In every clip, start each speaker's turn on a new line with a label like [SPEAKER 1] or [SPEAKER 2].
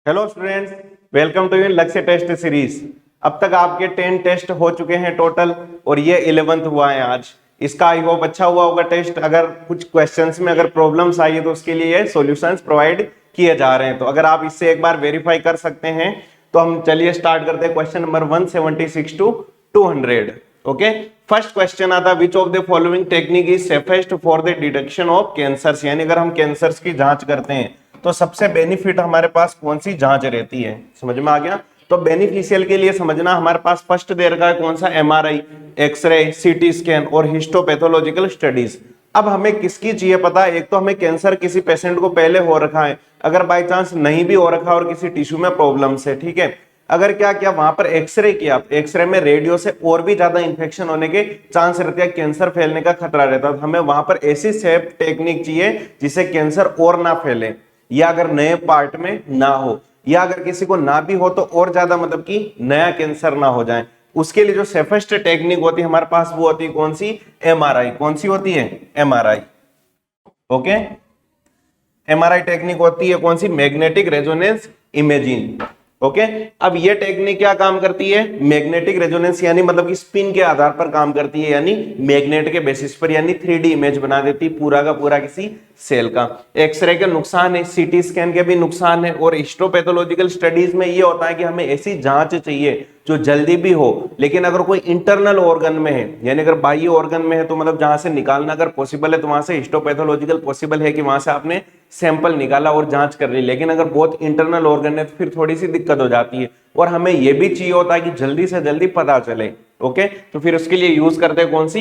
[SPEAKER 1] Hello students, welcome to इन लक्ष्य test series. अब तक आपके 10 टेस्ट हो चुके हैं टोटल और ये 11th हुआ है आज। इसका आई होप अच्छा हुआ होगा टेस्ट। अगर कुछ क्वेश्चंस में अगर प्रॉब्लम्स आई है तो उसके लिए ये सॉल्यूशंस प्रोवाइड किए जा रहे हैं। तो अगर आप इससे एक बार वेरीफाई कर सकते हैं तो हम चलिए स्टार्ट करते हैं। Question number 176 to 200। Okay, first question आता है which of the following technique is safest for the detection of cancers. यानी अगर हम कैंसर्स की जांच करते हैं तो सबसे बेनिफिट हमारे पास कौन सी जांच रहती है। समझ में आ गया। तो बेनिफिशियल के लिए समझना, हमारे पास फर्स्ट दे रखा है कौन सा, एमआरआई, एक्सरे, सीटी स्कैन और हिस्टोपैथोलॉजिकल स्टडीज। अब हमें किसकी चाहिए पता है। एक तो हमें कैंसर किसी पेशेंट को पहले हो रखा है, अगर बाय चांस नहीं भी हो रखा और किसी टिश्यू में प्रॉब्लम्स है, ठीक है, अगर क्या किया वहां पर एक्सरे किया, एक्सरे में रेडियो से और भी ज्यादा इंफेक्शन होने के चांस रहते हैं, कैंसर फैलने का खतरा रहता है। हमें वहां पर ऐसी सेफ टेक्निक चाहिए जिससे कैंसर और ना फैले, या अगर नए पार्ट में ना हो, या अगर किसी को ना भी हो तो और ज्यादा मतलब कि नया कैंसर ना हो जाए। उसके लिए जो सेफेस्ट टेक्निक होती है हमारे पास वो होती है कौन सी, एमआरआई। कौन सी होती है, एमआरआई। ओके, एमआरआई टेक्निक होती है कौन सी, मैग्नेटिक रेजोनेंस इमेजिंग। ओके, अब ये टेक्निक क्या काम करती है, मैग्नेटिक रेजोनेंस यानी मतलब कि स्पिन के आधार पर काम करती है, यानी मैग्नेट के बेसिस पर, यानी 3D इमेज बना देती है पूरा का पूरा किसी सेल का। एक्सरे के नुकसान है, सीटी स्कैन के भी नुकसान है, और हिस्टोपैथोलॉजिकल स्टडीज में ये होता है कि हमें ऐसी जांच चाहिए जो जल्दी भी हो, लेकिन अगर कोई इंटरनल ऑर्गन में है, यानी अगर बाह्य ऑर्गन में है तो मतलब जहां से निकालना अगर पॉसिबल है तो वहां से हिस्टोपैथोलॉजिकल पॉसिबल है कि वहां से आपने सैंपल निकाला और जांच कर ली। लेकिन अगर बहुत इंटरनल ऑर्गन है तो फिर थोड़ी सी दिक्कत हो जाती है, और हमें यह भी चाहिए होता है कि जल्दी से जल्दी पता चले। ओके, तो फिर उसके लिए यूज करते हैं कौन सी,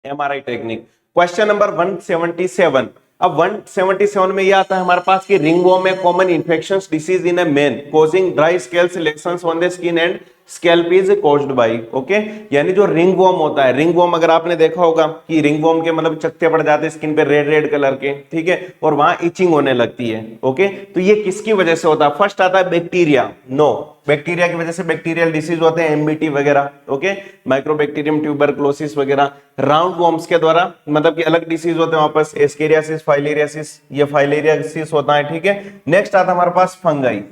[SPEAKER 1] एमआरआई टेक्निक। Question number 177। अब 177 में यह आता है हमारे पास कि रिंगवॉर्म में common infections disease in a man causing dry scales lesions on the skin and scalp is caused by. Okay, यानी जो रिंगवॉर्म होता है, रिंगवॉर्म अगर आपने देखा होगा कि रिंगवॉर्म के मतलब चकत्ते पड़ जाते हैं स्किन पे रेड रेड कलर के, ठीक है, और वहां इचिंग होने लगती है। ओके, तो ये किसकी वजह से होता है। फर्स्ट आता है बैक्टीरिया, नो, बैक्टीरिया की वजह से बैक्टीरियल डिसीज होते हैं, एमबीटी वगैरह। ओके, माइक्रोबैक्टीरियम ट्यूबरक्लोसिस वगैरह। राउंड वॉर्म्स के द्वारा मतलब कि अलग डिसीज होते हैं वापस, एस्केरियासिस, फाइलेरियासिस, ये फाइलेरियासिस होता है, ठीक है। नेक्स्ट आता है हमारे पास फंगाई,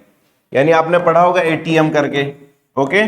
[SPEAKER 1] यानी आपने पढ़ा होगा एटीएम करके। ओके,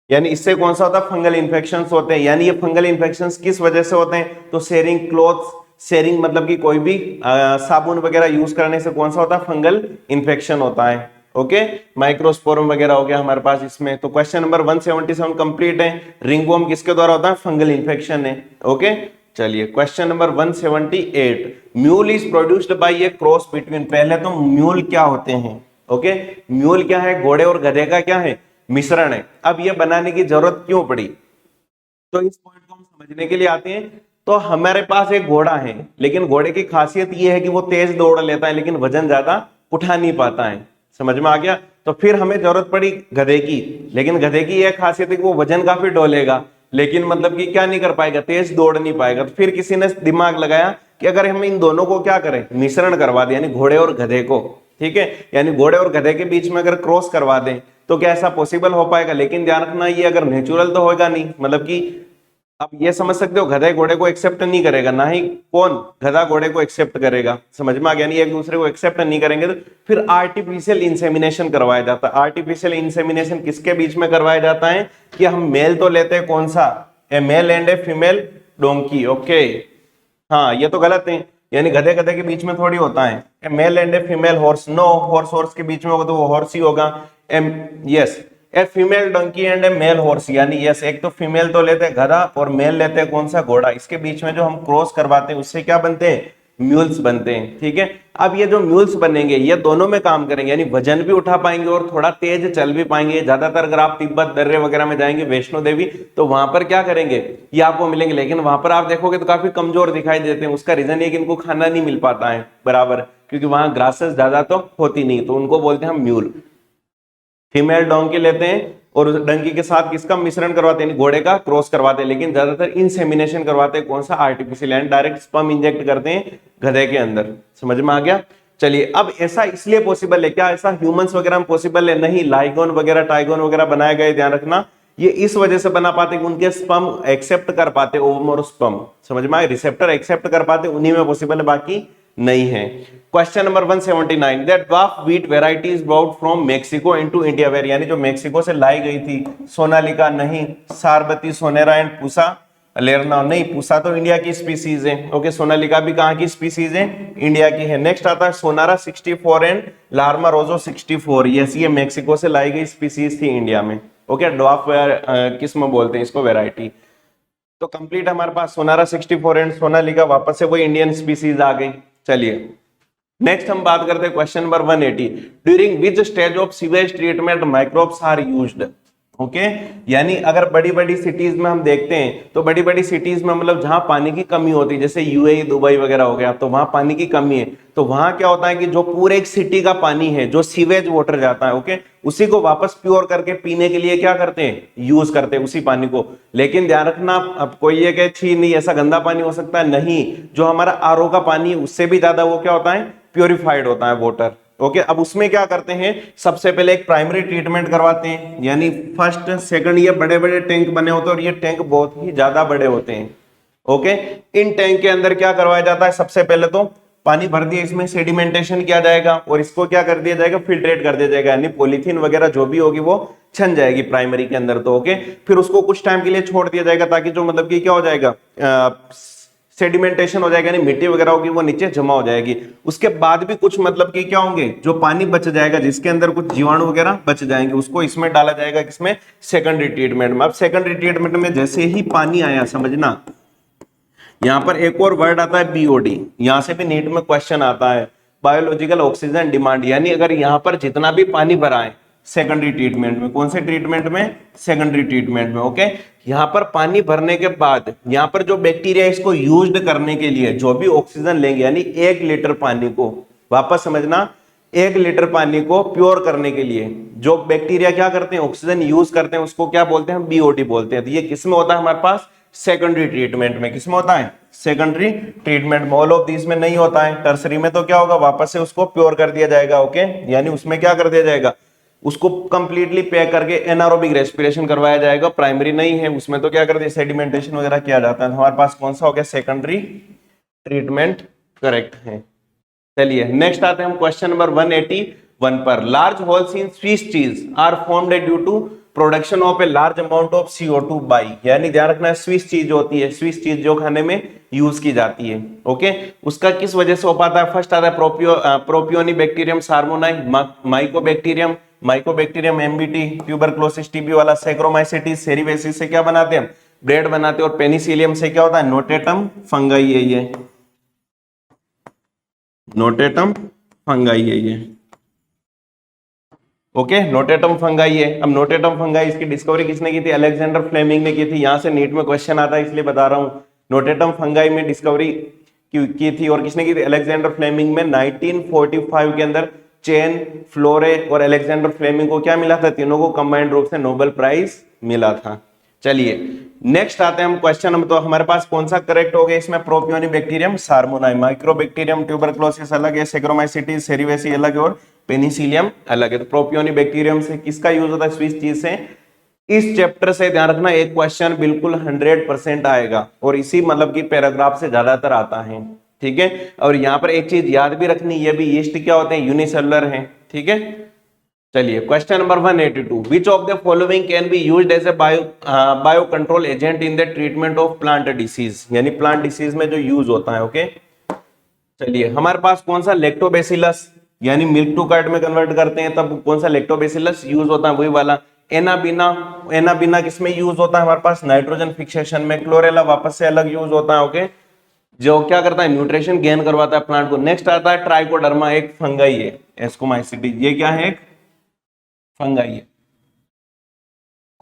[SPEAKER 1] यानी इससे कौन सा होता है, फंगल इन्फेक्शंस होते हैं। यानी ये फंगल इन्फेक्शंस किस वजह से होते हैं, तो शेयरिंग क्लॉथ्स, शेयरिंग मतलब कि कोई भी साबुन वगैरह यूज करने से कौन सा होता है, फंगल इन्फेक्शन होता है। ओके, माइक्रोस्पोरम वगैरह हो गया हमारे पास इसमें। तो क्वेश्चन नंबर 177 कंप्लीट है। रिंगवॉर्म किसके द्वारा होता है, फंगल इन्फेक्शन है। ओके, चलिए question number 178। Mule is produced by A cross between. पहले तो म्यूल क्या होते हैं। ओके, म्यूल क्या है, घोड़े और गधे का क्या है, मिश्रण है। अब ये बनाने की जरूरत क्यों पड़ी, तो इस पॉइंट को हम समझने के लिए आते हैं। तो हमारे पास एक घोड़ा है, लेकिन घोड़े की खासियत ये है कि वो तेज दौड़ लेता है लेकिन वजन ज्यादा उठा नहीं पाता है। समझ में आ गया। तो फिर हमें जरूरत पड़ी गधे की, लेकिन गधे की यह खासियत है कि वो वजन काफी डोलेगा लेकिन मतलब कि क्या नहीं कर पाएगा, तेज दौड़ नहीं पाएगा। तो फिर किसी ने दिमाग लगाया कि अगर हम इन दोनों को क्या करें, मिश्रण करवा दें, यानी घोड़े और गधे को, ठीक है, यानी घोड़े और गधे के बीच में अगर क्रॉस करवा दें तो क्या ऐसा पॉसिबल हो पाएगा। लेकिन ध्यान रखना ये अगर नेचुरल तो होगा नहीं, मतलब कि आप ये समझ सकते हो गधा घोड़े को एक्सेप्ट नहीं करेगा, ना ही कौन, गधा घोड़े को एक्सेप्ट करेगा। समझ में आ गया, नहीं एक दूसरे को एक्सेप्ट नहीं करेंगे तो फिर आर्टिफिशियल इंसेमिनेशन करवाया जाता है। आर्टिफिशियल इंसेमिनेशन किसके बीच में करवाया जाता है कि हम मेल तो लेते हैं कौन सा, a male and a female donkey. Okay, हाँ ये तो गलत है, यानी गधे गधे के बीच में थोड़ी होता है, a male and a female horse, no, horse horse के बीच में होगा तो वो हॉर्स ही होगा। Yes, a female donkey and a male horse, यानी यस, एक तो फीमेल तो लेते हैं गधा और मेल लेते हैं कौन सा, घोड़ा। इसके बीच में जो हम क्रॉस करवाते हैं उससे क्या बनते हैं, म्यूल्स बनते हैं, ठीक है। अब ये जो म्यूल्स बनेंगे ये दोनों में काम करेंगे, यानी वजन भी उठा पाएंगे और थोड़ा तेज चल भी पाएंगे। ज्यादातर अगर आप तिब्बत दर्रे वगैरह में जाएंगे, वैष्णो देवी, तो वहां पर क्या करेंगे, ये आपको मिलेंगे, लेकिन वहां पर आप देखोगे तो काफी कमजोर दिखाई देते हैं। उसका रीजन ये कि इनको खाना नहीं मिल पाता है बराबर, क्योंकि वहां ग्रासेस ज्यादा तो होती नहीं, तो उनको बोलते हैं हम म्यूल। फीमेल डोंकी लेते हैं और उस डंकी के साथ किसका मिश्रण करवाते हैं, घोड़े का क्रॉस करवाते हैं, लेकिन ज्यादातर इंसेमिनेशन करवाते हैं कौन सा, artificial, and direct sperm inject करते हैं गधे के अंदर। समझ में आ गया। चलिए, अब ऐसा इसलिए पॉसिबल है, क्या ऐसा ह्यूमंस वगैरह में पॉसिबल है, नहीं, लाइगोन वगैरह टाइगोन वगैरह बनाए गए, ध्यान रखना, ये इस वजह से बना पाते कि उनके स्पर्म एक्सेप्ट कर पाते, ओवम और स्पर्म, समझ में आए, रिसेप्टर एक्सेप्ट कर पाते, उन्हीं में पॉसिबल है, बाकी नहीं है। Question number 179, that dwarf wheat variety is brought from Mexico into India where, यानी जो मेक्सिको से लाई गई थी, सोनालिका नहीं, सारबती, सोनेरा एंड पूसा लेरना नहीं, पूसा तो इंडिया की स्पीसीज है, ओके, सोनालिका भी कहाँ की स्पीसीज है, इंडिया की है। नेक्स्ट आता है सोनारा 64 एंड लार्मा रोजो 64, यस ये मेक्सिको से लाई गई स्पीसीज थी इंडिया में, ओके। ड्वार्फ किस्म बोलते हैं इसको, वेराइटी। तो कंप्लीट हमारे पास सोनारा 64 एंड सोनालिका, वापस से वही इंडियन स्पीसीज आ गई। चलिए नेक्स्ट हम बात करते हैं question number 180, during which stage of sewage treatment microbes are used, okay. यानी अगर बड़ी बड़ी सिटीज में हम देखते हैं तो बड़ी बड़ी सिटीज में मतलब जहां पानी की कमी होती है, जैसे यूएई दुबई वगैरह हो गया, तो वहां पानी की कमी है, तो वहां क्या होता है कि जो पूरे एक सिटी का पानी है, जो सीवेज वाटर जाता है, ओके, उसी को वापस प्योर करके पीने के लिए क्या करते हैं, यूज करते हैं उसी पानी को। लेकिन ध्यान रखना, अब कोई ये कहे छी नहीं ऐसा गंदा पानी हो सकता है, नहीं, जो हमारा आरओ का पानी है उससे भी ज्यादा वो क्या होता है, प्योरिफाइड होता है वाटर, ओके। अब उसमें क्या करते हैं, सबसे पहले एक प्राइमरी ट्रीटमेंट करवाते हैं, यानी फर्स्ट सेकंड, ये बड़े बड़े टैंक बने होते हैं और ये टैंक बहुत ही ज्यादा बड़े होते हैं, ओके। इन टैंक के अंदर क्या करवाया जाता है, सबसे पहले तो पानी भर दिया, इसमें सेडिमेंटेशन किया जाएगा और इसको क्या कर दिया जाएगा, फिल्ट्रेट कर दिया जाएगा, यानी पॉलीथीन वगैरह जो भी होगी वो छन जाएगी प्राइमरी के अंदर, तो ओके। फिर उसको कुछ टाइम के लिए छोड़ दिया जाएगा ताकि जो मतलब कि क्या हो जाएगा, सेडिमेंटेशन हो जाएगा, यानी मिट्टी वगैरह होगी वो नीचे जमा हो जाएगी। उसके बाद भी कुछ मतलब कि क्या होंगे, जो पानी बच जाएगा जिसके अंदर कुछ जीवाणु वगैरह बच जाएंगे, उसको इसमें डाला जाएगा, किसमें, सेकेंडरी ट्रीटमेंट में। अब सेकेंडरी ट्रीटमेंट में जैसे ही पानी आया, समझना यहां पर एक और वर्ड आता है बीओडी, यहां से भी नीट में क्वेश्चन आता है, बायोलॉजिकल ऑक्सीजन डिमांड, यानी अगर यहां पर जितना भी पानी भरा है सेकेंडरी ट्रीटमेंट में, कौन से ट्रीटमेंट में, सेकेंडरी ट्रीटमेंट में, ओके। यहां पर पानी भरने के बाद यहां पर जो बैक्टीरिया इसको यूज्ड करने के लिए जो भी ऑक्सीजन लेंगे, यानी 1 लीटर पानी को, वापस समझना, 1 लीटर पानी को प्योर करने के लिए जो बैक्टीरिया क्या करते हैं, ऑक्सीजन यूज करते हैं, उसको क्या बोलते हैं, बीओडी बोलते हैं। तो ये किसमें होता है हमारे पास, सेकेंडरी ट्रीटमेंट में। किसमें होता है, सेकेंडरी ट्रीटमेंट में। ऑल ऑफ दिस में नहीं होता है। टर्सरी में तो क्या होगा, वापस से उसको प्योर कर दिया जाएगा, ओके, यानी उसमें क्या कर दिया जाएगा, उसको कंप्लीटली पैक करके एनारोबिक रेस्पिरेशन करवाया जाएगा। प्राइमरी नहीं है उसमें, तो क्या कर दिया, सेडिमेंटेशन वगैरह किया जाता है। हमारे पास कौन सा हो गया, सेकेंडरी ट्रीटमेंट करेक्ट है। चलिए नेक्स्ट आते हैं हम क्वेश्चन नंबर 181 पर। Large holes in Swiss cheese are formed due to production of a large amount of CO2 by, यानी ध्यान रखना है स्विस चीज होती है, स्विस चीज जो खाने में यूज की जाती है, ओके, उसका किस वजह से हो पाता है। फर्स्ट आता है Propionibacterium shermanii, Mycobacterium MBT, tuberculosis TB वाला, सैक्रोमाइसिटिस सेरिवेसिस से क्या बनाते हैं, ब्रेड बनाते हैं, और पेनिसिलियम से क्या होता है, नोटेटम फंगाई है, ये नोटेटम फंगाई है ये, ओके, नोटेटम फंगाई है। अब नोटेटम फंगाई इसकी डिस्कवरी किसने की थी, अलेक्जेंडर फ्लेमिंग ने की थी। यहां से नीट में क्वेश्चन आता है इसलिए बता रहा हूं, नोटेटम फंगाई में डिस्कवरी की थी और किसने की थी, अलेक्जेंडर फ्लेमिंग में 1945 के अंदर। चेन, फ्लोरे और अलेक्जेंडर फ्लेमिंग को क्या मिला था, तीनों को कंबाइंड रूप से नोबेल प्राइज मिला था। चलिए नेक्स्ट आते हैं हम क्वेश्चन नंबर, तो हमारे पास कौन सा करेक्ट हो गया इसमें, प्रोपियोनी बैक्टीरियम सार्मोनाई, माइक्रोबैक्टीरियम ट्यूबरक्लोसिस अलग है, सैक्रोमाइसिटिस सेरिवेसी अलग है और पेनिसिलियम अलग है। तो प्रोपियोनी बैक्टीरियम से किसका यूज होता है, स्विस चीज से। इस चैप्टर से ध्यान रखना एक क्वेश्चन बिल्कुल 100% आएगा और इसी मतलब की पैराग्राफ से ज्यादातर आता है, ठीक है। और यहाँ पर एक चीज याद भी रखनी, ये भी यीस्ट क्या होते हैं, यूनिसेलुलर हैं, ठीक है। चलिए question number 182, which of the following can be used as a bio control agent in the treatment of plant disease, यानी प्लांट डिसीज में जो यूज होता है, ओके। चलिए हमारे पास कौन सा, लैक्टोबैसिलस, यानी मिल्क टू कर्ड में कन्वर्ट करते हैं तब कौन सा लैक्टोबैसिलस यूज होता है, वही वाला। एनाबिना किसमें यूज होता है हमारे पास, नाइट्रोजन फिक्सेशन में। क्लोरेला वापस से अलग यूज होता है, ओके, जो क्या करता है, न्यूट्रिशन गेन करवाता है प्लांट को। नेक्स्ट आता है ट्राइकोडर्मा, एक फंगाई है, एस्कोमाइसिटी, ये क्या है, एक फंगाई है।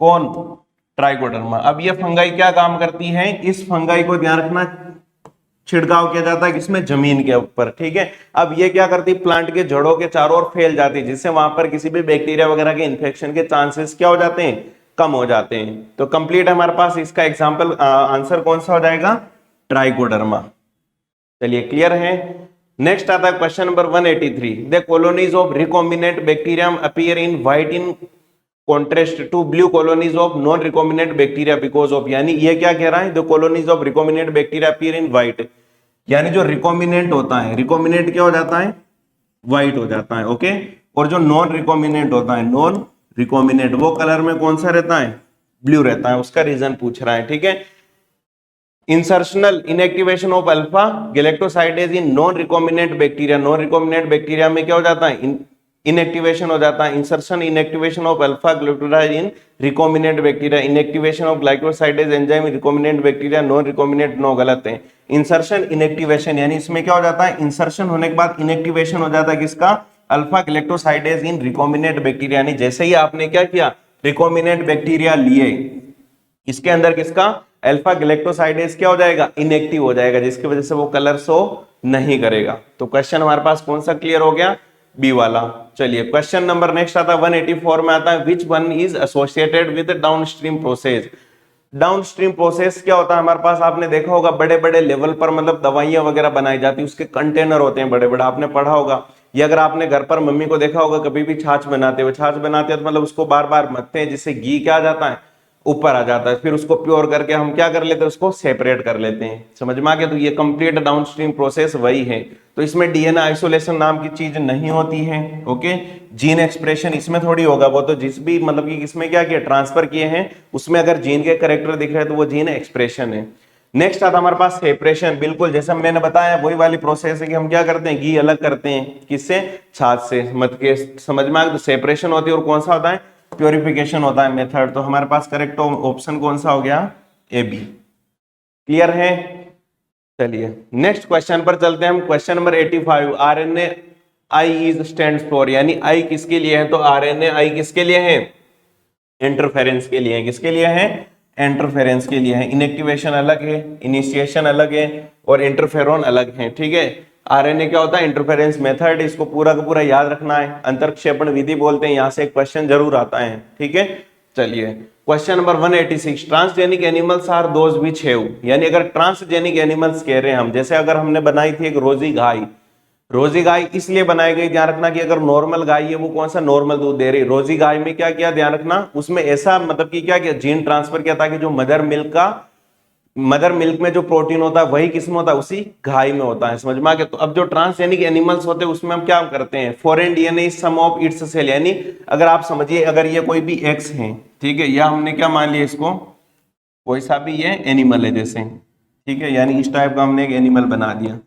[SPEAKER 1] कौन, ट्राइकोडर्मा। अब ये फंगाई क्या काम करती है, इस फंगाई को ध्यान रखना छिड़काव किया जाता है किसमें, जमीन के ऊपर, ठीक है। अब ये क्या करती है, प्लांट के जड़ों के चारों ओर फैल जाती है, जिससे वहां पर किसी भी बैक्टीरिया वगैरह के इन्फेक्शन के चांसेस क्या हो जाते हैं, कम हो जाते हैं। तो कंप्लीट हमारे पास इसका एग्जाम्पल आंसर कौन सा हो जाएगा, ट्राइकोडर्मा। चलिए क्लियर है। नेक्स्ट आता है question number 183, the colonies of recombinant bacterium appear in white in contrast to blue colonies of non recombinant bacteria because of, यानी ये क्या कह रहा है, the colonies of recombinant bacteria appear in white, यानी जो रिकॉम्बिनेंट होता है, रिकॉम्बिनेंट क्या हो जाता है, व्हाइट हो जाता है, ओके। और जो नॉन रिकॉम्बिनेंट होता है, नॉन रिकॉम्बिनेंट, वो कलर में कौन सा रहता है, ब्लू रहता है। उसका रीजन पूछ रहा है, ठीक है। Insertional inactivation of alpha galactosidase in non recombinant bacteria, non recombinant bacteria में क्या हो जाता है, इनएक्टिवेशन हो जाता है। Insertion inactivation of alpha glutamine in recombinant bacteria, inactivation of glycosidase enzyme recombinant bacteria, non recombinant no, गलत है। इंसर्शन इनएक्टिवेशन यानी इसमें क्या हो जाता है, इंसर्शन होने के बाद इनएक्टिवेशन हो जाता है किसका, अल्फा गैलेक्टोसाइडेज इन रिकॉम्बिनेंट बैक्टीरिया, यानी जैसे ही आपने क्या किया, रिकॉम्बिनेंट बैक्टीरिया लिए, इसके अंदर किसका, अल्फा गैलेक्टोसाइडेज क्या हो जाएगा, इनएक्टिव हो जाएगा, जिसकी वजह से वो कलर शो नहीं करेगा। तो क्वेश्चन हमारे पास कौन सा क्लियर हो गया, बी वाला। चलिए क्वेश्चन नंबर नेक्स्ट आता है 184 में आता है, which one is associated with downstream process. Downstream process क्या होता है हमारे पास, आपने देखा होगा बड़े बड़े लेवल पर मतलब दवाइयां वगैरह बनाई जाती है, उसके कंटेनर होते हैं बड़े बड़े, आपने पढ़ा होगा। या अगर आपने घर पर मम्मी को देखा होगा कभी भी छाछ बनाते हुए, छाछ बनाते हैं तो मतलब उसको बार बार मथते हैं, जिससे घी क्या आ जाता है, ऊपर आ जाता है, फिर उसको प्योर करके हम क्या कर लेते हैं, उसको सेपरेट कर लेते हैं। समझ में आ गया, तो ये कंप्लीट डाउनस्ट्रीम प्रोसेस वही है। तो इसमें डीएनए आइसोलेशन नाम की चीज नहीं होती है, ओके। जीन एक्सप्रेशन इसमें थोड़ी होगा, वो तो जिस भी मतलब कि इसमें क्या किया, ट्रांसफर किए हैं, उसमें अगर जीन के कैरेक्टर दिख रहे हैं तो वो जीन एक्सप्रेशन है। नेक्स्ट आता हमारे पास सेपरेशन, बिल्कुल जैसा मैंने बताया वही वाली प्रोसेस है कि हम क्या करते हैं, घी अलग करते हैं, किससे, छाछ से, मत के समझ में आ गया। तो सेपरेशन होती है, और कौन सा होता है, प्योरिफिकेशन होता है मेथड। तो हमारे पास करेक्ट ऑप्शन कौन सा हो गया, ए बी। क्लियर है। चलिए नेक्स्ट क्वेश्चन पर चलते हैं हम, question number 85, RNA I is stands for, यानी आई किसके लिए है, तो आरएनए आई किसके लिए है, इंटरफेरेंस के लिए है, किसके लिए है, इंटरफेरेंस के लिए है। इनएक्टिवेशन अलग है, इनिशिएशन अलग है, और इंटरफेरॉन अलग है, ठीक है। आरएनए क्या होता है, इंटरफेरेंस मेथड, इसको पूरा का पूरा याद रखना है, अंतरक्षेपण विधि बोलते हैं, यहां से एक क्वेश्चन जरूर आता है, ठीक है। चलिए question number 186, transgenic animals are those which have, यानी अगर ट्रांसजेनिक एनिमल्स कह रहे हैं हम, जैसे अगर हमने बनाई थी एक रोजी गाय, रोजी गाय इसलिए बनाई गई, ध्यान रखना कि अगर नॉर्मल गाय है वो कौन सा नॉर्मल दूध दे रही, रोजी गाय में क्या किया, ध्यान रखना, उसमें ऐसा मतलब कि क्या किया, जीन ट्रांसफर किया ताकि जो मदर मिल्क में जो प्रोटीन होता है वही किसमें होता है, उसी गाय में होता है। समझ में आ गया। तो अब जो ट्रांसजेनिक एनिमल्स होते हैं उसमें हम क्या करते हैं, foreign DNA is some of its cell, यानी अगर आप समझिए अगर ये कोई भी एक्स है, ठीक है, या हमने क्या मान लिया इसको, कोई सा भी ये एनिमल है जैसे, ठीक है, यानी इस टाइप का हमने एक एनिमल बना दिया,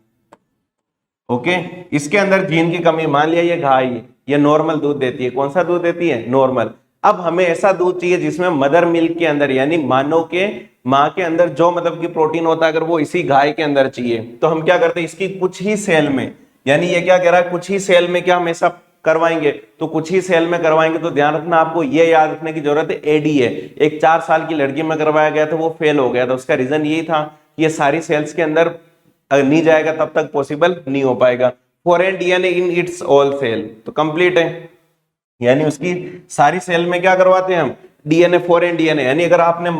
[SPEAKER 1] ओके। इसके अंदर जीन की कमी, मान लिया ये गाय है, ये नॉर्मल दूध देती है, कौन सा दूध देती है, नॉर्मल। अब हमें ऐसा दूध चाहिए जिसमें मदर मिल्क के अंदर, यानी मानव के माँ के अंदर जो मतलब कि प्रोटीन होता है, अगर वो इसी गाय के अंदर चाहिए, तो हम क्या करते हैं, इसकी कुछ ही सेल में, यानी ये क्या कह रहा है, कुछ ही सेल में क्या हम ऐसा करवाएंगे, तो कुछ ही सेल में करवाएंगे। तो ध्यान रखना, आपको ये याद रखने की जरूरत है, एडी है। एक 4 साल की लड़की में करवाया गया था, वो फेल हो गया था, उसका रीजन यही था कि ये सारी सेल्स के अंदर नहीं जाएगा तब तक पॉसिबल नहीं हो पाएगा। Foreign DNA in its all cell, तो कंप्लीट है, यानी उसकी सारी सेल में क्या करवाते हैं हम, डीएनए, फॉरेन डीएनए, यानी अगर आपने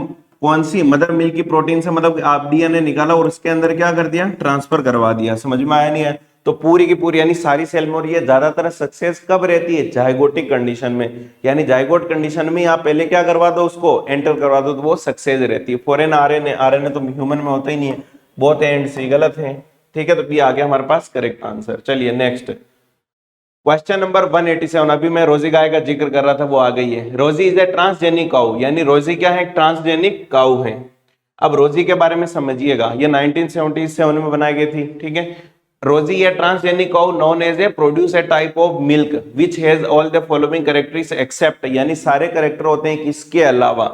[SPEAKER 1] कौन सी मदर मिल्क की प्रोटीन से मतलब आप डीएनए निकाला और उसके अंदर क्या कर दिया, ट्रांसफर करवा दिया। समझ में आया नहीं है, तो पूरी की पूरी यानी सारी सेल में। और ये ज्यादातर सक्सेस कब रहती है, जायगोटिक कंडीशन में, यानी जायगोट कंडीशन में आप पहले क्या करवा दो, उसको एंटर करवा दो, तो वो सक्सेस रहती है। फॉरेन आरएनए, आरएनए तो ह्यूमन में होता ही नहीं है, बहुत एंड सी गलत है, ठीक है। तो बी आ गया हमारे पास करेक्ट आंसर। चलिए नेक्स्ट क्वेश्चन नंबर 187, अभी मैं रोजी गाय का जिक्र कर रहा था, वो आ गई है। रोजी इज ए ट्रांसजेनिक काउ, यानी रोजी क्या है, ट्रांसजेनिक काउ है। अब रोजी के बारे में समझिएगा, ये 1977 में बनाई गई थी, ठीक है। रोजी ये transgenic cow known as a produce a type of milk which has all the following characteristics except, यानी सारे कैरेक्टर होते हैं किसके अलावा,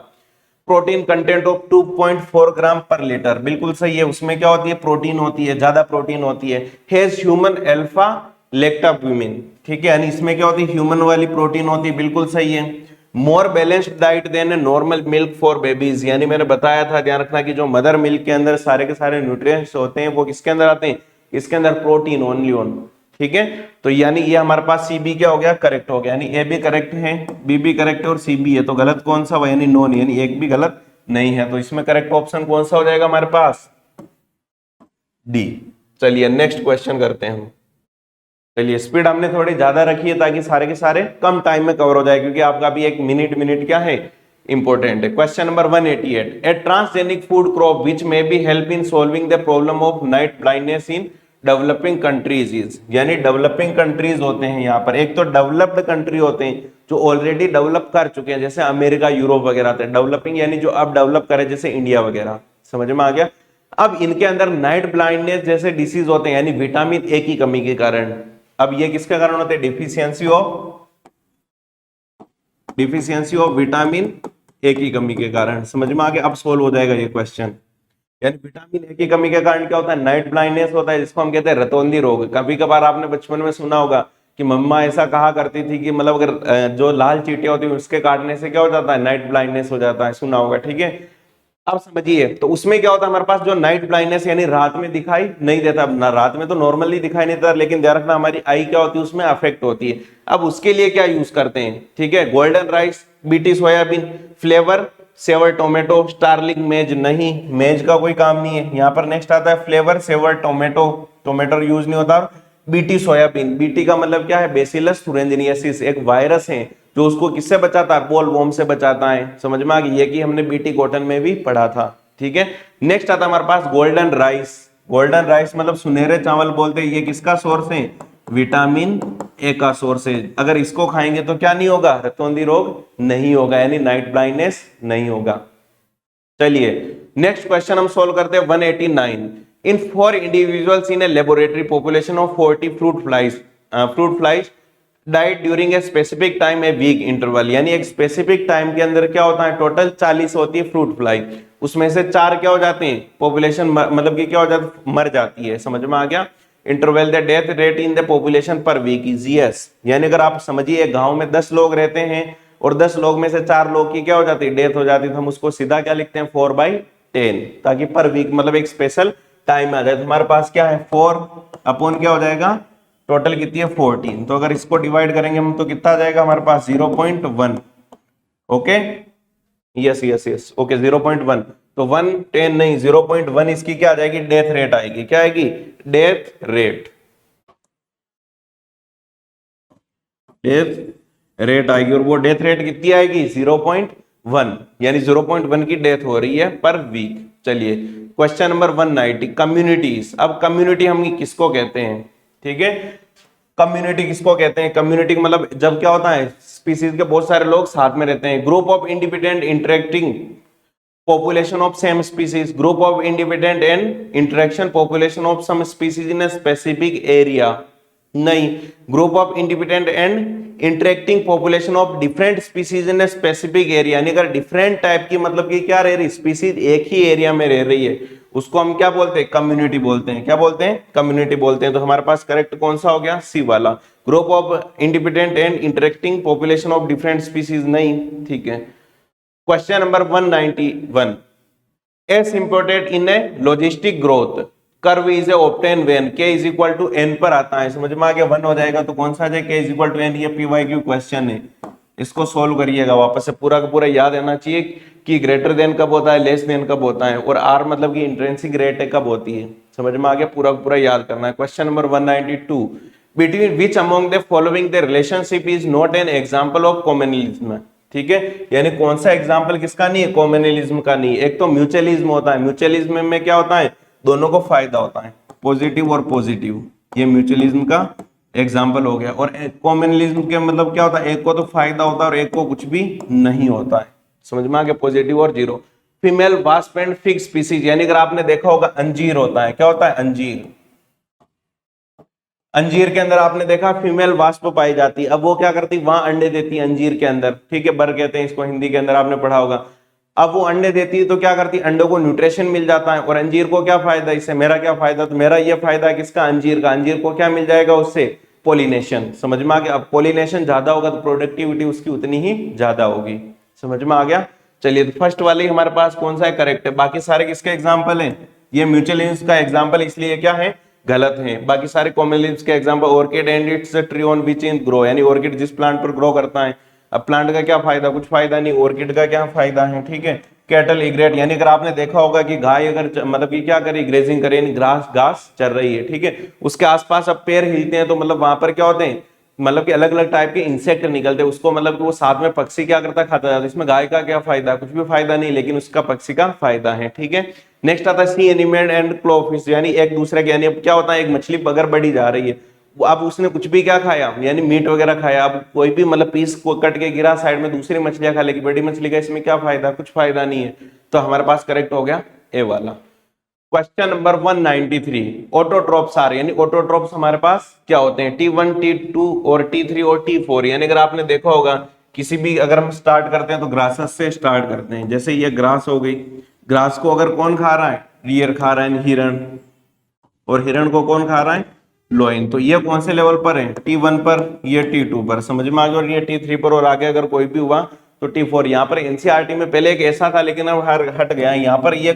[SPEAKER 1] प्रोटीन कंटेंट ऑफ 2.4 ग्राम पर लीटर, बिल्कुल सही है। उसमें क्या होती है, प्रोटीन होती है, ज्यादा प्रोटीन होती है। हैज ह्यूमन अल्फा लेक्टाब्यूमिन, ठीक है, यानी इसमें क्या होती है, ह्यूमन वाली प्रोटीन होती है, बिल्कुल सही है। More balanced diet than normal milk for babies, यानी मैंने बताया था, ध्यान रखना कि जो मदर मिल्क के अंदर सारे के सारे न्यूट्रिएंट्स होते हैं वो किसके अंदर आते हैं, इसके अंदर प्रोटीन ओनली ऑन, ठीक है। तो यानी ये हमारे पास सी बी क्या हो गया, करेक्ट हो गया, यानी ए भी करेक्ट है, बी भी करेक्ट है और सी बी है। तो गलत कौन सा हुआ, यानी नॉन, यानी एक भी गलत नहीं है। तो इसमें करेक्ट ऑप्शन कौन सा हो जाएगा हमारे पास, डी। चलिए नेक्स्ट क्वेश्चन करते हैं हम। चलिए स्पीड हमने थोड़ी ज्यादा रखी है ताकि सारे के सारे कम टाइम में कवर हो जाए, क्योंकि आपका भी एक मिनट क्या है, इंपॉर्टेंट है। Question number 188, A transgenic food crop which may be help in solving the problem of night blindness in developing countries is, यानी डेवलपिंग कंट्रीज होते हैं यहाँ पर, एक तो डेवलप्ड कंट्री होते हैं जो ऑलरेडी डेवलप कर चुके हैं, जैसे अमेरिका यूरोप वगैरह थे, डेवलपिंग यानी जो अब डेवलप करे, जैसे इंडिया वगैरह, समझ में आ गया। अब इनके अंदर नाइट ब्लाइंडनेस जैसे डिसीज होते हैं, यानी विटामिन ए की कमी के कारण। अब ये किसके कारण होते हैं? डिफिशियंसी ऑफ विटामिन ए की कमी के कारण। समझ में आ गया? अब सोल्व हो जाएगा ये क्वेश्चन। यानी विटामिन ए की कमी के कारण क्या होता है? नाइट ब्लाइंडनेस होता है, जिसको हम कहते हैं रतौंधी रोग। कभी कभार आपने बचपन में सुना होगा कि मम्मा ऐसा कहा करती थी कि मतलब अगर जो लाल चींटियां होती है उसके काटने से क्या हो जाता है? नाइट ब्लाइंडनेस हो जाता है, सुना होगा, ठीक है। अब समझिए, तो उसमें क्या होता है हमारे पास, जो नाइट ब्लाइंडनेस यानी रात में दिखाई नहीं देता, ना रात में तो नॉर्मली दिखाई नहीं देता, लेकिन ध्यान रखना हमारी आई क्या होती है, उसमें अफेक्ट होती है। अब उसके लिए क्या यूज करते हैं? ठीक है, golden rice, BT soybean, Flavr Savr tomato, StarLink maize नहीं, मेज का कोई काम नहीं है यहाँ पर। नेक्स्ट आता है flavour Savr tomato, tomato use नहीं होता। बीटी सोयाबीन, बीटी का मतलब क्या है? बेसिलस thuringiensis, एक वायरस है जो उसको किससे बचाता है? बॉल वॉर्म से बचाता है। समझ में आ गई? ये कि हमने बीटी कॉटन में भी पढ़ा था, ठीक है। नेक्स्ट आता है हमारे पास गोल्डन राइस। गोल्डन राइस मतलब सुनहरे चावल बोलते हैं, ये किसका सोर्स है? विटामिन ए का सोर्स है। अगर इसको खाएंगे तो क्या नहीं होगा? रतौंधी रोग नहीं होगा, यानी नाइट ब्लाइंडनेस नहीं होगा। चलिए नेक्स्ट क्वेश्चन हम सोल्व करते हैं 189। In 4 individuals in a laboratory population of 40 fruit flies died during a specific time a week interval, यानी एक स्पेसिफिक टाइम के अंदर क्या होता है? टोटल 40 होती है फ्रूट फ्लाई, उसमें से 4 क्या हो जाते हैं? पॉपुलेशन मतलब कि क्या हो जाता है? मर जाती है। समझ में आ गया? Interval the death rate in the population per week is yes, यानी अगर आप समझिए गांव में 10 लोग रहते हैं और 10 लोग में से 4 लोग की क्या हो जाती है? डेथ हो जाती है, तो हम उसको सीधा क्या लिखते हैं? 4/10, ताकि पर वीक मतलब एक स्पेशल टाइम आ जाए। तो हमारे पास क्या है? 4 अपॉन क्या हो जाएगा? टोटल कितनी है? 14। तो अगर इसको डिवाइड करेंगे हम तो कितना आ जाएगा हमारे पास? 0.1। Okay, yes yes yes, okay 0.1। तो 110 नहीं, 0.1 इसकी क्या आ जाएगी? डेथ रेट आएगी। क्या आएगी? डेथ रेट, डेथ रेट आएगी। और वो डेथ रेट कितनी आएगी? 0.1, यानी 0.1 की डेथ हो रही है पर वीक। चलिए क्वेश्चन नंबर 190, कम्युनिटीज। अब कम्युनिटी हम किसको कहते हैं? ठीक है, कम्युनिटी किसको कहते हैं? कम्युनिटी मतलब जब क्या होता है? स्पीसीज के बहुत सारे लोग साथ में रहते हैं। Group of independent interacting population of same species, group of independent and interaction population of some species in a specific area, नहीं, group of independent and interacting population of different species in a specific area, यानी अगर different type की मतलब कि क्या रह रही species एक ही एरिया में रह रही है, उसको हम क्या बोलते हैं? कम्युनिटी बोलते हैं। क्या बोलते हैं? कम्युनिटी बोलते हैं। तो हमारे पास करेक्ट कौन सा हो गया? सी वाला, group of independent and interacting population of different species नहीं, ठीक है। Question number 191, S imported in a logistic growth curve is obtain when k is equal to n पर आता है। समझ में आ गया? 1 हो जाएगा तो कौन सा आ जाएगा? k is equal to n। ये PYQ क्वेश्चन है, इसको सोल्व करिएगा वापस से। पूरा का पूरा याद रहना चाहिए कि ग्रेटर देन कब होता है, लेस देन कब होता है, और r मतलब कि इंट्रिंसिक रेट कब होती है। समझ में आ गया? पूरा पूरा याद करना है। Question number 192, between which among the following the relationship is not an example of communalism. ठीक है, यानी कौन सा एग्जाम्पल किसका नहीं है? कॉमनलिज्म का नहीं। एक तो म्यूचुअलिज्म होता है, म्यूचुअलिज्म में क्या होता है? दोनों को फायदा होता है, पॉजिटिव और पॉजिटिव, ये म्यूचुअलिज्म का एग्जाम्पल हो गया। और कॉमनलिज्म के मतलब क्या होता है? एक को तो फायदा होता है और एक को कुछ भी नहीं होता है। समझ में आ गया? पॉजिटिव और zero. Female wasp and fig species, यानी अगर आपने देखा होगा अंजीर होता है, क्या होता है? अंजीर, अंजीर के अंदर आपने देखा फीमेल वास्प पाई जाती है। अब वो क्या करती? वहां अंडे देती है अंजीर के अंदर, ठीक है, बर कहते हैं इसको हिंदी के अंदर, आपने पढ़ा होगा। अब वो अंडे देती है तो क्या करती? अंडों को न्यूट्रिशन मिल जाता है। और अंजीर को क्या फायदा इससे? मेरा क्या फायदा? तो मेरा ये फायदा है किसका? अंजीर का। अंजीर को क्या मिल जाएगा उससे? पोलिनेशन। समझ में आ गया? अब पोलिनेशन ज्यादा होगा तो प्रोडक्टिविटी उसकी उतनी ही ज्यादा होगी। समझ में आ गया? चलिए, तो फर्स्ट वाले हमारे पास कौन सा है? करेक्ट है। बाकी सारे किसके एग्जाम्पल है? ये म्यूचुअलिज्म का एग्जाम्पल, इसलिए क्या है? गलत है। बाकी सारे कॉमनलिज्म के example, orchid and it's tree on which in grow, यानी ऑर्किड जिस प्लांट पर ग्रो करता है। अब प्लांट का क्या फायदा? कुछ फायदा नहीं। ऑर्किड का क्या फायदा है? ठीक है। कैटल इग्रेट, यानी अगर आपने देखा होगा कि गाय अगर मतलब कि क्या करे? ग्रेजिंग करे, ग्रास घास चर रही है, ठीक है, उसके आसपास अब पेड़ हिलते हैं तो मतलब वहां पर क्या होते हैं? मतलब कि अलग अलग टाइप के इंसेक्ट निकलते हैं उसको, मतलब कि वो साथ में पक्षी क्या करता है, खाता जाता है। इसमें गाय का क्या फायदा, कुछ भी फायदा नहीं, लेकिन उसका पक्षी का फायदा है। ठीक है, नेक्स्ट आता है सी एनिमल एंड क्लोफिश, यानी एक दूसरे के, यानी अब क्या होता है, एक मछली अगर बढ़ी जा रही है, अब उसने कुछ भी क्या खाया, यानी मीट वगैरह खाया, अब कोई भी मतलब पीस को कट के गिरा साइड में, दूसरी मछलियां खा लेगी, बड़ी मछली का इसमें क्या फायदा, कुछ फायदा नहीं है। तो हमारे पास करेक्ट हो गया ए वाला। क्वेश्चन नंबर 193, ऑटोट्रोप्स आ रहे, यानी ऑटोट्रोप्स हमारे पास क्या होते हैं, T1 T2 और T3 और T4। यानी अगर आपने देखा होगा किसी भी, अगर हम स्टार्ट करते हैं तो ग्रासेस से स्टार्ट करते हैं। जैसे ये ग्रास हो गई, ग्रास को अगर कौन खा रहा है, डियर खा रहा है, हिरण, और हिरण को कौन खा रहा है, लोइन। तो ये कौन से लेवल पर है, T1 पर, ये T2 पर, समझ में आ गया, और ये T3 पर, और आगे अगर कोई भी हुआ तो T4। यहाँ पर एनसीईआरटी में पहले एक ऐसा था, लेकिन अब हट गया, यहाँ पर ये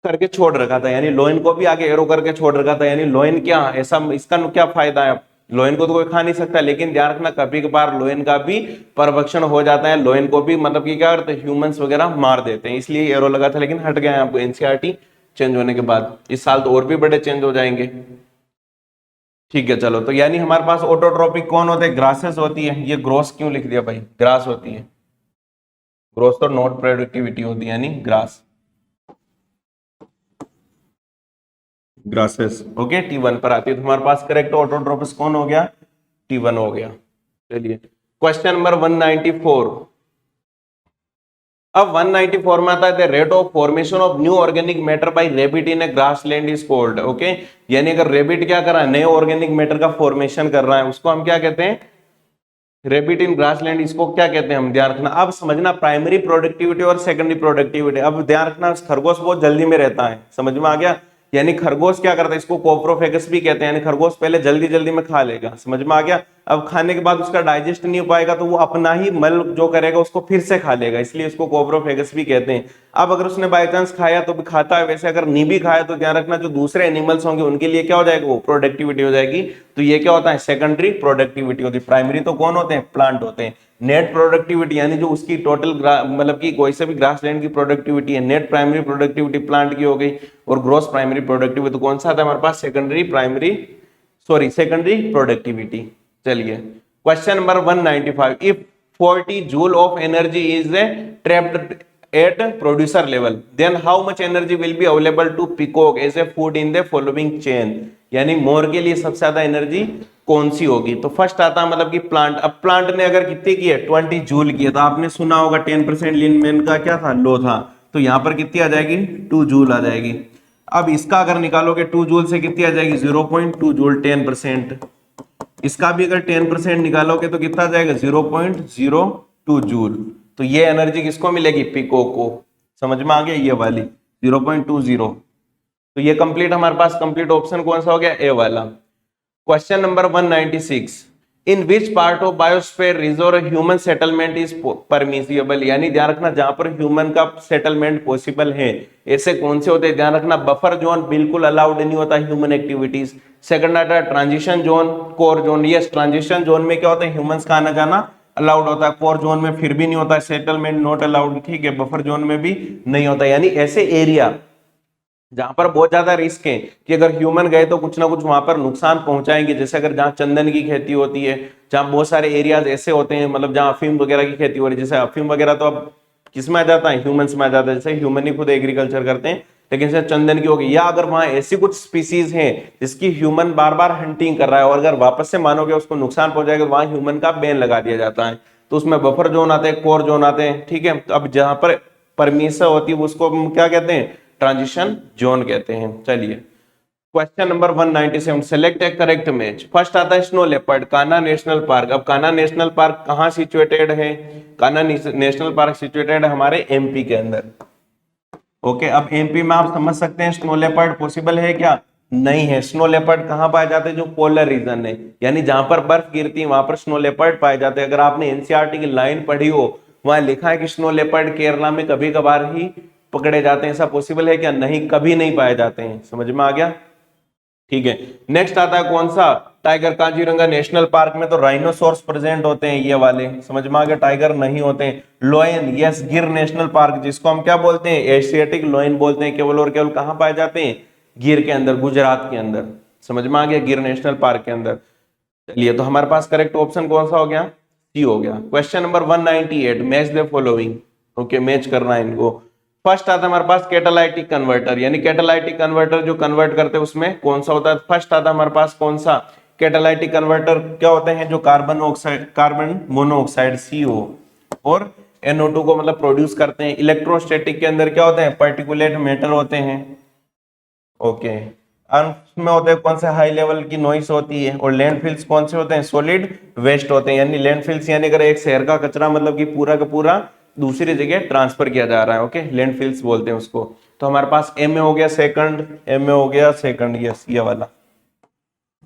[SPEAKER 1] करके छोड़ रखा था, यानी लोइन को भी आगे एरो करके छोड़ रखा था। यानी लोइन क्या ऐसा, इसका क्या फायदा है, लोइन को तो कोई खा नहीं सकता, लेकिन ध्यान रखना कभी कभार लोइन का भी परभक्षण हो जाता है, लोइन को भी मतलब कि क्या करते हैं, ह्यूमंस वगैरह मार देते हैं, इसलिए एरो लगा था, लेकिन हट गया है आपको एनसीईआरटी चेंज होने के बाद। इस साल तो और भी बड़े चेंज हो जाएंगे। ठीक है चलो, तो यानी हमारे पास ऑटोट्रोपिक कौन होते हैं, ग्रासेस होती है। ये ग्रोस क्यों लिख दिया भाई, ग्रास होती है, ग्रोस तो नॉट प्रोडक्टिविटी होती है, यानी ग्रास, ग्रासेस। ओके, T1 पर आती है, तो हमारे पास करेक्ट ऑटोट्रोपिस कौन हो गया, T1 हो गया। चलिए क्वेश्चन नंबर 194। अब 194 में आता है the rate of formation of new organic matter bye rebate in A grassland is called. Okay, यानी अगर रेबिट क्या कर रहा है, नए ऑर्गेनिक मैटर का फॉर्मेशन कर रहा है, उसको हम क्या कहते हैं, रेबिट इन ग्रासलैंड, इसको क्या कहते हैं हम, ध्यान रखना। अब समझना प्राइमरी प्रोडक्टिविटी और सेकेंडरी प्रोडक्टिविटी। अब ध्यान रखना खरगोश बहुत जल्दी में रहता है, समझ में आ गया, यानी खरगोश क्या करता है, इसको कोप्रोफेगस भी कहते हैं, यानी खरगोश पहले जल्दी जल्दी में खा लेगा, समझ में आ गया। अब खाने के बाद उसका डाइजेस्ट नहीं हो पाएगा, तो वो अपना ही मल जो करेगा उसको फिर से खा लेगा, इसलिए इसको कोप्रोफेगस भी कहते हैं। अब अगर उसने बाय चांस खाया तो भी खाता है, वैसे अगर नहीं भी खाया तो ध्यान रखना जो दूसरे एनिमल्स होंगे उनके लिए क्या हो जाएगा, वो प्रोडक्टिविटी हो जाएगी। तो ये क्या होता है, सेकेंडरी प्रोडक्टिविटी होती है। प्राइमरी तो कौन होते हैं, प्लांट होते हैं। नेट प्रोडक्टिविटी यानी जो उसकी टोटल मतलब कि कोई से भी ग्रासलैंड की प्रोडक्टिविटी है, नेट प्राइमरी प्रोडक्टिविटी प्लांट की हो गई, और ग्रोस प्राइमरी प्रोडक्टिविटी तो कौन सा था हमारे पास, secondary primary, sorry secondary productivity. चलिए question number 195, if 40 joule of energy is trapped at producer level, then how much energy will be available to peacock as a food in the following chain. यानी मोर के लिए सबसे ज्यादा energy कौन सी होगी। तो फर्स्ट आता है मतलब कि प्लांट। अब प्लांट ने अगर कितनी की है, 20 जूल की है, तो आपने सुना होगा 10% लीन का क्या था, लो था, तो यहां पर कितनी आ जाएगी, 2 जूल आ जाएगी। अब इसका अगर निकालोगे 2 जूल से कितनी आ जाएगी, 0.2 जूल, 10%। इसका भी अगर 10% निकालोगे तो कितना आ जाएगा, 0.02 जूल। तो ये एनर्जी किसको मिलेगी, पिको को, समझ में आ गया, ये वाली 0.20। तो ये कंप्लीट हमारे पास कंप्लीट ऑप्शन कौन सा हो गया, ए वाला। Question number 196, in which part of biosphere reserve human settlement is permissible. यानी ध्यान रखना जहां पर ह्यूमन का सेटलमेंट पॉसिबल है, ऐसे कौन से होते हैं, ध्यान रखना। बफर जोन बिल्कुल अलाउड नहीं होता ह्यूमन एक्टिविटीज। सेकंड आता है transition zone, core zone. Yes, transition zone में क्या होता है, ह्यूमंस का आना जाना अलाउड होता है, कोर जोन में फिर भी नहीं होता है, सेटलमेंट नॉट अलाउड, ठीक है, बफर जोन में भी नहीं होता। यानी ऐसे एरिया जहां पर बहुत ज्यादा रिस्क है कि अगर ह्यूमन गए तो कुछ ना कुछ वहां पर नुकसान पहुंचाएंगे, जैसे अगर जहां चंदन की खेती होती है, जहां बहुत सारे एरियाज ऐसे होते हैं, मतलब जहां अफीम वगैरह की खेती हो रही है, जैसे अफीम वगैरह तो अब किस में आ जाता है, ह्यूमंस में आ जाता है, जैसे ह्यूमन ही खुद एग्रीकल्चर करते हैं, लेकिन जैसे चंदन की होगी, या अगर वहां ऐसी कुछ स्पीसीज हैं जिसकी ह्यूमन बार बार हंटिंग कर रहा है, और अगर वापस से मानोगे उसको नुकसान पहुंचाएगा, तो वहां ह्यूमन का बैन लगा दिया जाता है। तो उसमें बफर जोन आते हैं, कोर जोन आते हैं, ठीक है। तो अब जहां पर परमिशन होती है उसको हम क्या कहते हैं, ट्रांजिशन जोन कहते हैं। चलिए question number 197, select A correct match. First आता है snow leopard, Kanha national park. अब कान्हा नेशनल पार्क कहां सिचुएटेड है, कान्हा नेशनल पार्क सिचुएटेड है हमारे एमपी के अंदर। ओके, अब एमपी में आप समझ सकते हैं स्नो लेपर्ड पॉसिबल है क्या, नहीं है। स्नो लेपर्ड कहां पाए जाते हैं, जो पोलर रीजन है, यानी जहां पर बर्फ गिरती है वहां पर स्नो लेपर्ड पाए जाते हैं। अगर आपने एनसीईआरटी की लाइन पढ़ी हो, वहां लिखा है कि स्नो लेपर्ड केरला में कभी कभार ही पकड़े जाते हैं, ऐसा पॉसिबल है क्या, नहीं, कभी नहीं पाए जाते हैं, समझ में आ गया, ठीक है। नेक्स्ट आता है कौन सा, टाइगर। काजीरंगा नेशनल पार्क में तो राइनोसोर्स प्रेजेंट होते हैं, ये वाले, समझ में आ गया, टाइगर नहीं होते हैं। लोयन, यस, गिर नेशनल पार्क, जिसको हम क्या बोलते हैं, एशियाटिक लोयन बोलते हैं, केवल और केवल कहां पाए जाते हैं, गिर के अंदर, गुजरात के अंदर, समझ में आ गया, गिर नेशनल पार्क के अंदर। चलिए, तो हमारे पास करेक्ट ऑप्शन कौन सा हो गया? सी हो गया। Question number 198, match the following. Okay, match करना है इनको। फर्स्ट आता है हमारे पास कैटालाइटिक कन्वर्टर, यानी कैटालाइटिक कन्वर्टर जो कन्वर्ट करते हैं उसमें कौन सा होता है? फर्स्ट आता है हमारे पास कौन सा? कैटालाइटिक कन्वर्टर क्या होते हैं? जो carbon oxide, carbon monoxide CO और NO2 को मतलब प्रोड्यूस करते हैं। इलेक्ट्रोस्टैटिक के अंदर क्या होते हैं? पर्टिकुलेट मैटर होते हैं। ओके, में होते हैं कौन से? हाई लेवल की नॉइस होती है। और लैंडफिल्स कौन से होते हैं? सॉलिड वेस्ट होते हैं। यानी लैंडफिल्स यानी अगर एक शहर का कचरा मतलब कि पूरा का पूरा दूसरी जगह ट्रांसफर किया जा रहा है। ओके, लैंडफिल्स बोलते हैं उसको। तो हमारे पास एम ए हो गया सेकंड, एम ए हो गया सेकंड, यस ये वाला,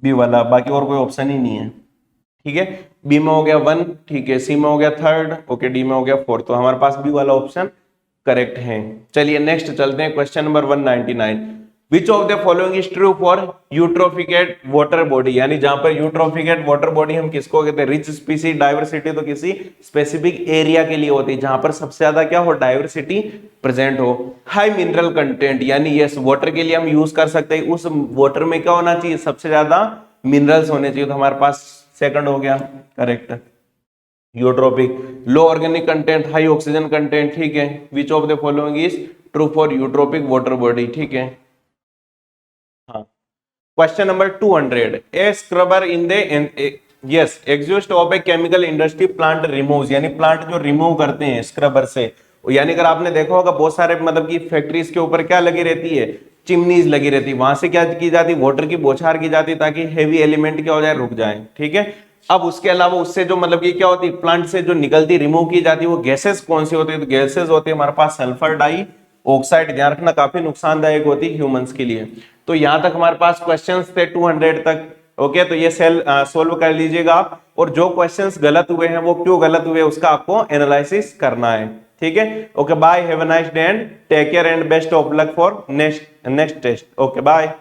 [SPEAKER 1] बी वाला, बाकी और कोई ऑप्शन ही नहीं है। ठीक है, बी में हो गया 1, ठीक है, सी में हो गया 3rd, ओके, डी में हो गया 4th। तो हमारे पास बी वाला ऑप्शन करेक्ट है। चलिए नेक्स्ट चलते हैं, question number 199। Which of the following is true for eutrophicate water body? यानी जहां पर यूट्रोफिकेट वाटर बॉडी हम किसको कहते हैं? रिच स्पीसी डाइवर्सिटी तो किसी स्पेसिफिक एरिया के लिए होती है जहां पर सबसे ज्यादा क्या हो? डाइवर्सिटी प्रेजेंट हो। हाई मिनरल कंटेंट, यानी यस वाटर के लिए हम यूज कर सकते हैं, उस वाटर में क्या होना चाहिए? सबसे ज्यादा मिनरल्स होने चाहिए। तो हमारे पास सेकंड हो गया correct, eutrophic. Low organic content, high oxygen content, ठीक है। Which of the following is true for eutrophic water body? ठीक है, हाँ। Question number 200, a scrubber in the yes exhaust of a chemical industry plant removes, यानी plant जो remove करते हैं scrubber से। यानी अगर आपने देखा होगा बहुत सारे मतलब कि फैक्ट्रीज के ऊपर क्या लगी रहती है? चिमनीज लगी रहती है। वहां से क्या की जाती? वाटर की बौछार की जाती ताकि हेवी एलिमेंट क्या हो जाए? रुक जाए। ठीक है, अब उसके अलावा उससे जो मतलब कि क्या होती है? प्लांट से जो निकलती रिमूव की जाती है वो गैसेस कौन सी होती है? तो गैसेस होती है हमारे पास सल्फर डाई ऑक्साइड। ध्यान रखना, काफी नुकसानदायक होती है ह्यूमंस के लिए। तो यहां तक हमारे पास क्वेश्चंस थे 200 तक। ओके, तो ये सोल्व कर लीजिएगा आप। और जो क्वेश्चंस गलत हुए हैं वो क्यों गलत हुए उसका आपको एनालिसिस करना है। ठीक है, okay bye, have a nice day and take care and best of luck for next test. Okay bye.